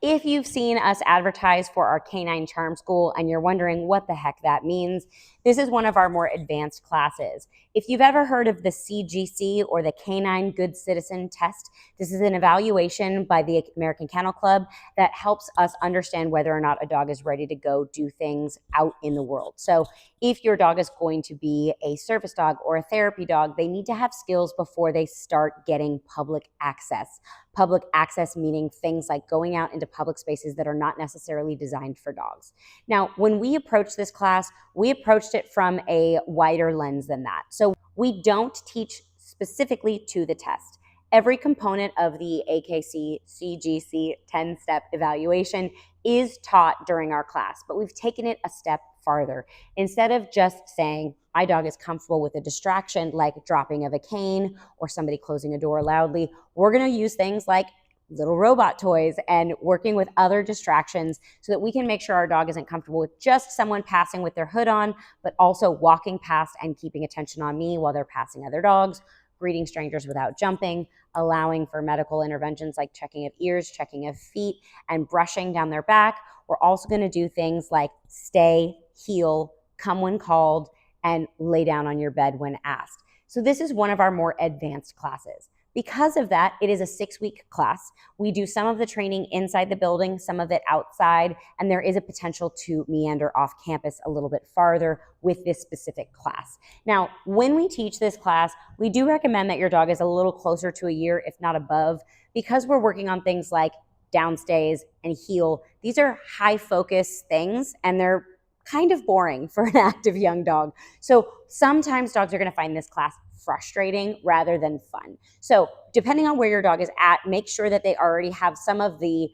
If you've seen us advertise for our Canine Charm School and you're wondering what the heck that means, this is one of our more advanced classes. If you've ever heard of the CGC or the Canine Good Citizen test, this is an evaluation by the American Kennel Club that helps us understand whether or not a dog is ready to go do things out in the world. So if your dog is going to be a service dog or a therapy dog, they need to have skills before they start getting public access. Public access meaning things like going out into public spaces that are not necessarily designed for dogs. Now, when we approached this class, we approached it from a wider lens than that. So we don't teach specifically to the test. Every component of the AKC CGC 10-step evaluation is taught during our class, but we've taken it a step farther. Instead of just saying, my dog is comfortable with a distraction like dropping of a cane or somebody closing a door loudly, we're going to use things like little robot toys and working with other distractions so that we can make sure our dog isn't comfortable with just someone passing with their hood on, but also walking past and keeping attention on me while they're passing other dogs, greeting strangers without jumping, allowing for medical interventions like checking of ears, checking of feet, and brushing down their back. We're also going to do things like stay, heel, come when called, and lay down on your bed when asked. So this is one of our more advanced classes. Because of that, it is a 6-week class. We do some of the training inside the building, some of it outside, and there is a potential to meander off campus a little bit farther with this specific class. Now, when we teach this class, we do recommend that your dog is a little closer to a year, if not above, because we're working on things like downstays and heel. These are high focus things, and they're kind of boring for an active young dog. So sometimes dogs are going to find this class frustrating rather than fun. So depending on where your dog is at, make sure that they already have some of the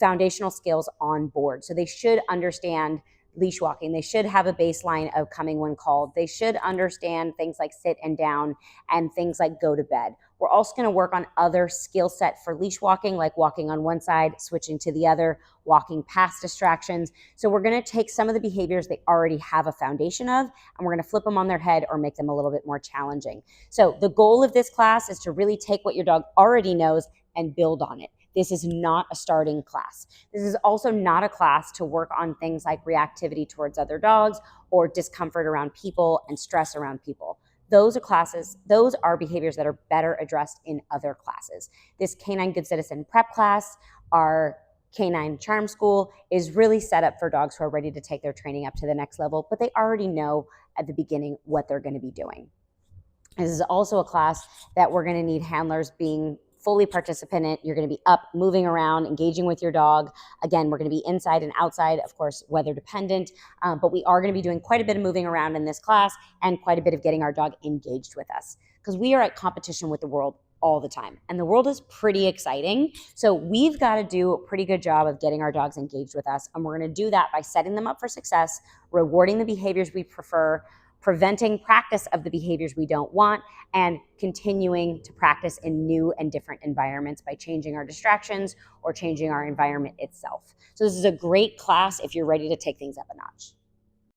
foundational skills on board. So they should understand leash walking. They should have a baseline of coming when called. They should understand things like sit and down and things like go to bed. We're also going to work on other skill set for leash walking, like walking on one side, switching to the other, walking past distractions. So we're going to take some of the behaviors they already have a foundation of, and we're going to flip them on their head or make them a little bit more challenging. So the goal of this class is to really take what your dog already knows and build on it. This is not a starting class. This is also not a class to work on things like reactivity towards other dogs or discomfort around people and stress around people. Those are behaviors that are better addressed in other classes. This Canine Good Citizen prep class, our Canine Charm School, is really set up for dogs who are ready to take their training up to the next level, but they already know at the beginning what they're going to be doing. This is also a class that we're going to need handlers being fully participant. You're going to be up, moving around, engaging with your dog. Again, we're going to be inside and outside, of course, weather dependent, but we are going to be doing quite a bit of moving around in this class and quite a bit of getting our dog engaged with us, because we are at competition with the world all the time, and the world is pretty exciting. So we've got to do a pretty good job of getting our dogs engaged with us, and we're going to do that by setting them up for success, rewarding the behaviors we prefer, preventing practice of the behaviors we don't want, and continuing to practice in new and different environments by changing our distractions or changing our environment itself. So this is a great class if you're ready to take things up a notch.